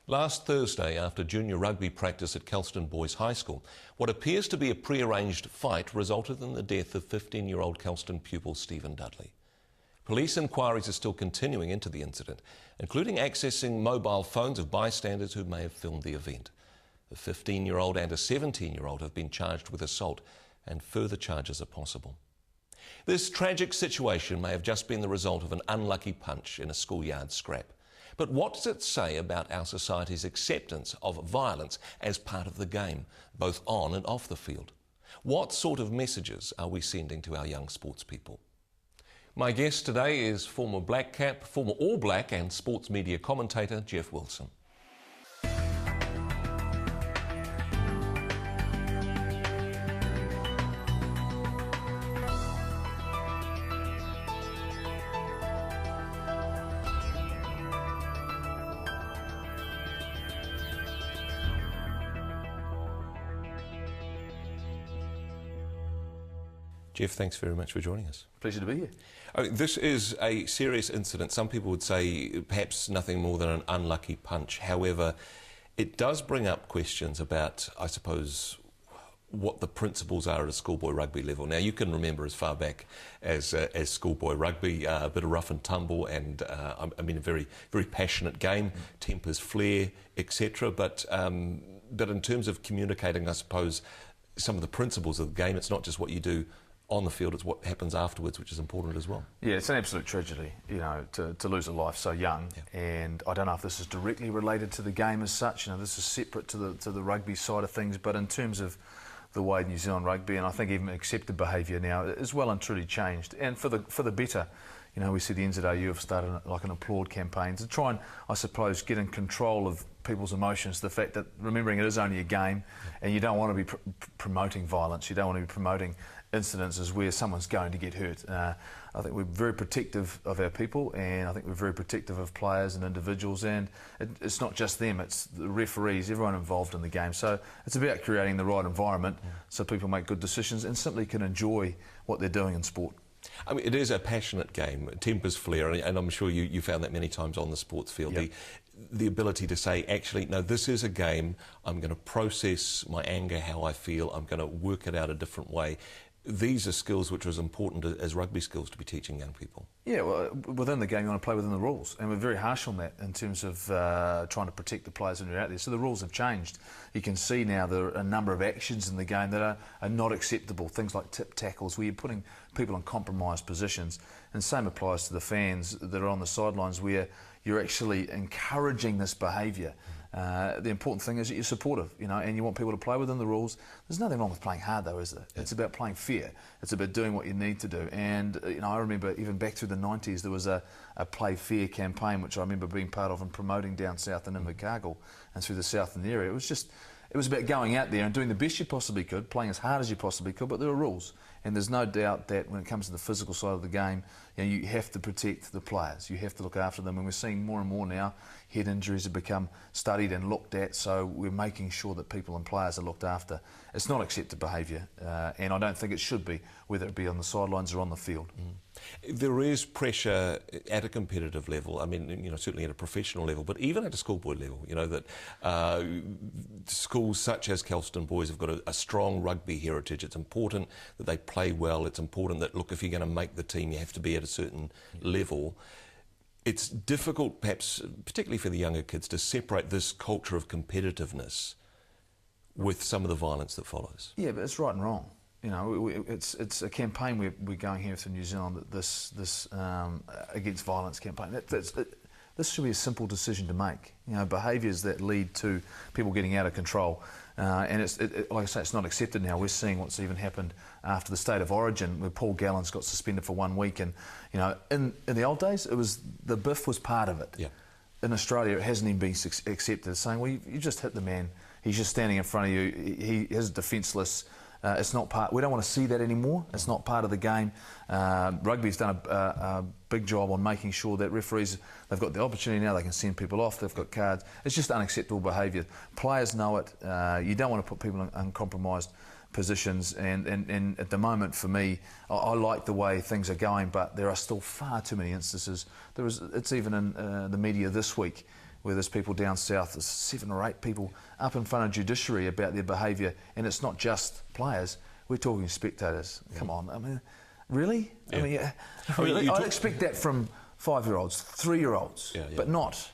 Last Thursday, after junior rugby practice at Kelston Boys High School, what appears to be a pre-arranged fight resulted in the death of 15-year-old Kelston pupil Stephen Dudley. Police inquiries are still continuing into the incident, including accessing mobile phones of bystanders who may have filmed the event. A 15-year-old and a 17-year-old have been charged with assault, and further charges are possible. This tragic situation may have just been the result of an unlucky punch in a schoolyard scrap. But what does it say about our society's acceptance of violence as part of the game, both on and off the field? What sort of messages are we sending to our young sports people? My guest today is former Black Cap, former All Black and sports media commentator Jeff Wilson. Jeff, thanks very much for joining us. Pleasure to be here. This is a serious incident. Some people would say perhaps nothing more than an unlucky punch. However, it does bring up questions about, I suppose, what the principles are at a schoolboy rugby level. Now, you can remember as far back as schoolboy rugby, a bit of rough and tumble, and I mean a very, very passionate game, tempers flare, etc. But in terms of communicating, I suppose, some of the principles of the game, it's not just what you do on the field, it's what happens afterwards, which is important as well. Yeah, it's an absolute tragedy, you know, to lose a life so young. Yeah. And I don't know if this is directly related to the game as such. You know, this is separate to the rugby side of things, but in terms of the way New Zealand rugby, and I think even accepted behaviour now, is well and truly changed, and for the better. You know, we see the NZRU have started like an applaud campaign to try and, I suppose, get in control of people's emotions. The fact that, remembering it is only a game, and you don't want to be promoting violence, you don't want to be promoting incidences where someone's going to get hurt. I think we're very protective of our people, and I think we're very protective of players and individuals, and it's not just them, it's the referees, everyone involved in the game. So it's about creating the right environment so people make good decisions and simply can enjoy what they're doing in sport. I mean, it is a passionate game, tempers flare, and I'm sure you found that many times on the sports field. Yep. The ability to say, actually, no, this is a game, I'm going to process my anger, how I feel, I'm going to work it out a different way. These are skills which are as important as rugby skills to be teaching young people. Yeah, well, within the game you want to play within the rules, and we're very harsh on that in terms of trying to protect the players when you're out there. So the rules have changed. You can see now there are a number of actions in the game that are not acceptable, things like tip tackles where you're putting people in compromised positions, and same applies to the fans that are on the sidelines where you're actually encouraging this behaviour. The important thing is that you're supportive, you know, and you want people to play within the rules. There's nothing wrong with playing hard, though, is there? Yeah. It's about playing fair. It's about doing what you need to do. And you know, I remember even back through the 90s, there was a Play Fair campaign, which I remember being part of and promoting down south in Invercargill and through the southern area. It was about going out there and doing the best you possibly could, playing as hard as you possibly could, but there are rules. And there's no doubt that when it comes to the physical side of the game, you know, you have to protect the players. You have to look after them. And we're seeing more and more now, head injuries have become studied and looked at, so we're making sure that people and players are looked after. It's not accepted behaviour, and I don't think it should be, whether it be on the sidelines or on the field. There is pressure at a competitive level, I mean, you know, certainly at a professional level, but even at a schoolboy level, you know, that schools such as Kelston Boys have got a strong rugby heritage. It's important that they play well. It's important that, look, if you're going to make the team, you have to be at a certain level. It's difficult, perhaps, particularly for the younger kids, to separate this culture of competitiveness with some of the violence that follows. Yeah, but it's right and wrong. You know, it's a campaign we're going here through New Zealand, that this against violence campaign. This should be a simple decision to make. You know, behaviours that lead to people getting out of control, and like I say, it's not accepted now. We're seeing what's even happened after the State of Origin, where Paul Gallen's got suspended for 1 week, and you know, in the old days, it was the biff was part of it. Yeah. In Australia, it hasn't even been accepted. Saying, well, you just hit the man. He's just standing in front of you. He is defenceless. It's not part. We don't want to see that anymore. It's not part of the game. Rugby's done a big job on making sure that referees, they've got the opportunity now. They can send people off. They've got cards. It's just unacceptable behaviour. Players know it. You don't want to put people in uncompromised positions. And at the moment, for me, I like the way things are going, but there are still far too many instances. It's even in the media this week. where there's people down south, there's 7 or 8 people up in front of judiciary about their behaviour, and it's not just players, we're talking spectators. Come on, I mean, really? Yeah. I mean, really? I'd expect that from 5-year-olds, 3-year-olds, but not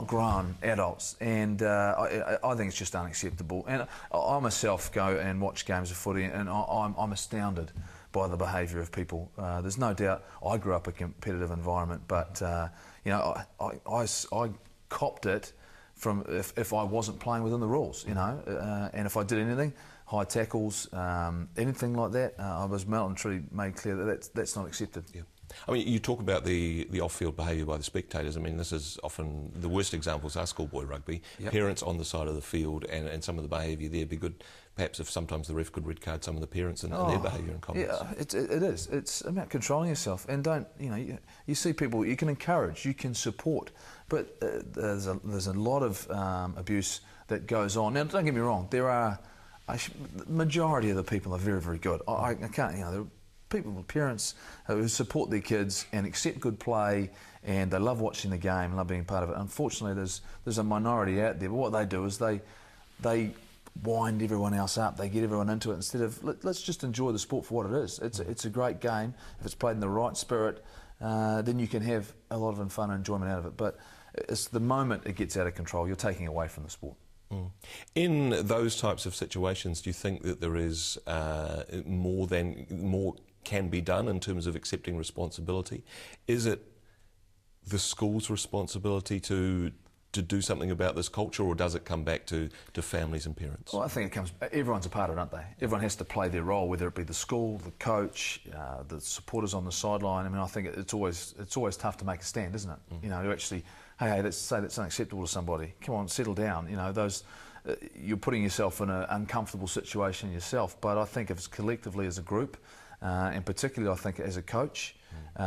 grown adults, and I think it's just unacceptable. And I myself go and watch games of footy, and I'm astounded by the behaviour of people. There's no doubt I grew up in a competitive environment, but you know, I copped it from if I wasn't playing within the rules, you know, and if I did anything, high tackles, anything like that, I was truly made clear that that's not accepted. Yeah. I mean, you talk about the off-field behaviour by the spectators. I mean, this is often the worst examples are schoolboy rugby. Yep. Parents on the side of the field, and some of the behaviour there. It'd be good, perhaps, if sometimes the ref could red card some of the parents and their behaviour and comments. Yeah, it is. It's about controlling yourself, and don't, you know, you see people you can encourage, you can support, but there's a lot of abuse that goes on. Now, don't get me wrong, there are the majority of the people are very, very good. I can't, you know. There are people, parents who support their kids and accept good play, and they love watching the game, love being part of it. Unfortunately, there's a minority out there, but what they do is they wind everyone else up, they get everyone into it instead of let's just enjoy the sport for what it is. It's a great game. If it's played in the right spirit, then you can have a lot of fun and enjoyment out of it. But it's the moment it gets out of control, you're taking away from the sport. Mm. In those types of situations, do you think that there is more can be done in terms of accepting responsibility? Is it the school's responsibility to do something about this culture, or does it come back to families and parents? Well, I think everyone's a part of it, aren't they? Everyone has to play their role, whether it be the school, the coach, the supporters on the sideline. I mean, I think it's always tough to make a stand, isn't it? You know, to actually, hey, let's say that's unacceptable to somebody. Come on, settle down. You know, you're putting yourself in an uncomfortable situation yourself. But I think if it's collectively as a group, and particularly I think as a coach,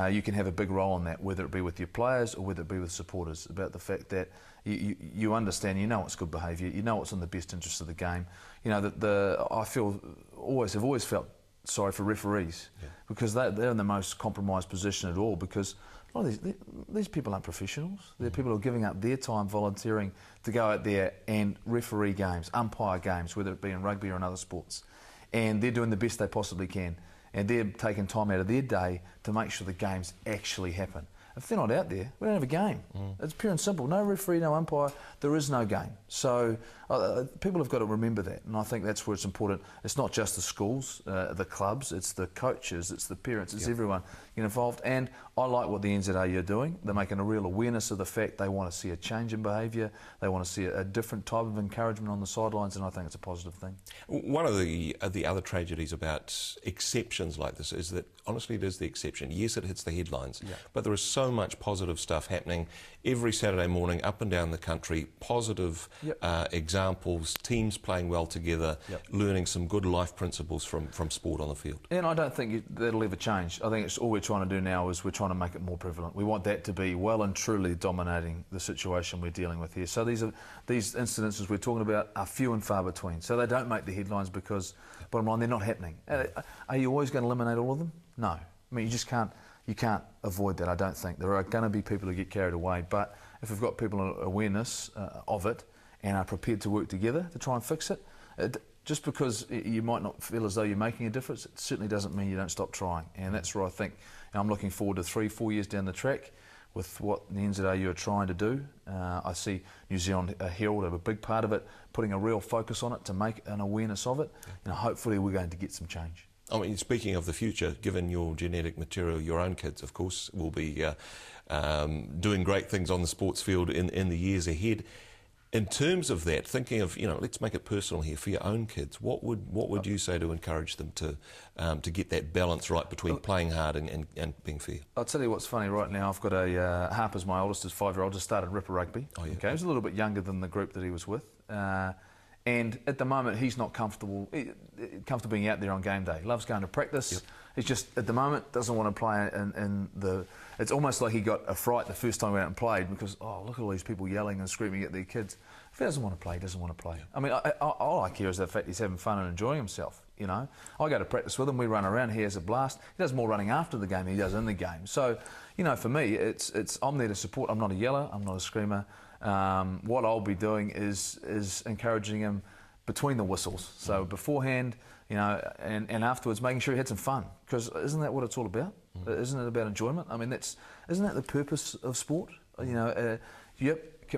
you can have a big role in that, whether it be with your players or whether it be with supporters, about the fact that you understand, you know it's good behaviour, you know it's in the best interest of the game. You know, I have always felt sorry for referees, because they're in the most compromised position at all, because a lot of these people aren't professionals. They're people who are giving up their time volunteering to go out there and referee games, umpire games, whether it be in rugby or in other sports. And they're doing the best they possibly can. And they're taking time out of their day to make sure the games actually happen. If they're not out there, we don't have a game. It's pure and simple. No referee, no umpire, there is no game. So people have got to remember that, and I think that's where it's important. It's not just the schools, the clubs, it's the coaches, it's the parents, it's everyone involved. And I like what the NZAU are doing. They're making a real awareness of the fact they want to see a change in behaviour, they want to see a different type of encouragement on the sidelines, and I think it's a positive thing. One of the other tragedies about exceptions like this is that, honestly, it is the exception. Yes, it hits the headlines, but there is so much positive stuff happening every Saturday morning up and down the country, positive examples, teams playing well together, learning some good life principles from sport on the field. And I don't think that'll ever change. I think it's all we're trying to do now is we're trying to make it more prevalent. We want that to be well and truly dominating the situation we're dealing with here. So these incidences we're talking about are few and far between. So they don't make the headlines because, bottom line, they're not happening. Are you always going to eliminate all of them? No. I mean, you just can't. You can't avoid that, I don't think. There are going to be people who get carried away, but if we've got people in awareness of it and are prepared to work together to try and fix it, just because you might not feel as though you're making a difference, it certainly doesn't mean you don't stop trying. And that's where I think I'm looking forward to 3-4 years down the track with what the NZAU are trying to do. I see New Zealand Herald have a big part of it, putting a real focus on it to make an awareness of it, and hopefully we're going to get some change. I mean, speaking of the future, given your genetic material, your own kids, of course, will be doing great things on the sports field in the years ahead. In terms of that, thinking of, let's make it personal here, for your own kids, what would you say to encourage them to get that balance right between playing hard and being fair? I'll tell you what's funny right now. I've got Harper's my oldest, is 5-year-old, just started Ripper Rugby. Oh, yeah. Okay, he's a little bit younger than the group that he was with. And at the moment, he's not comfortable being out there on game day. He loves going to practice. He's just, at the moment, doesn't want to play in the... It's almost like he got a fright the first time we went out and played because, look at all these people yelling and screaming at their kids. If he doesn't want to play, he doesn't want to play. I mean, all I care is the fact he's having fun and enjoying himself, I go to practice with him, we run around, he has a blast. He does more running after the game than he does in the game. So, for me, it's I'm there to support. I'm not a yeller, I'm not a screamer. What I'll be doing is encouraging him between the whistles. So beforehand, you know, and afterwards, making sure he had some fun. Because isn't that what it's all about? Isn't it about enjoyment? I mean, isn't that the purpose of sport? You know,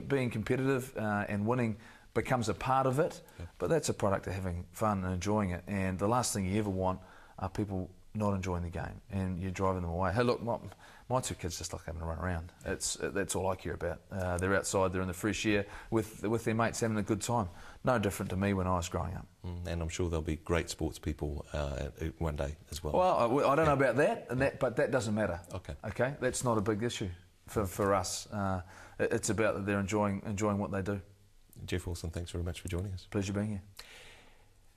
being competitive and winning becomes a part of it, but that's a product of having fun and enjoying it. And the last thing you ever want are people not enjoying the game and you're driving them away. Hey, look, my two kids just like having to run around. That's all I care about. They're outside, they're in the fresh air with their mates having a good time. No different to me when I was growing up. And I'm sure they'll be great sports people one day as well. Well, I don't know about that, but that doesn't matter. Okay, that's not a big issue for us. It's about that they're enjoying what they do. Jeff Wilson, thanks very much for joining us. Pleasure being here.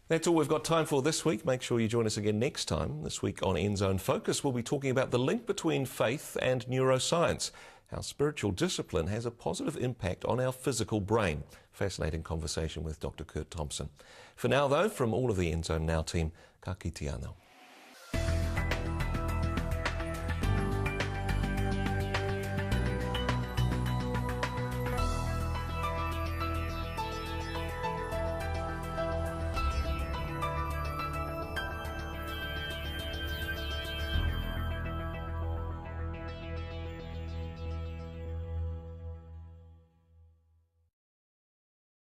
That's all we've got time for this week. Make sure you join us again next time. This week on End Zone Focus, we'll be talking about the link between faith and neuroscience, how spiritual discipline has a positive impact on our physical brain. Fascinating conversation with Dr. Kurt Thompson. For now, though, from all of the End Zone Now team, ka kite anō.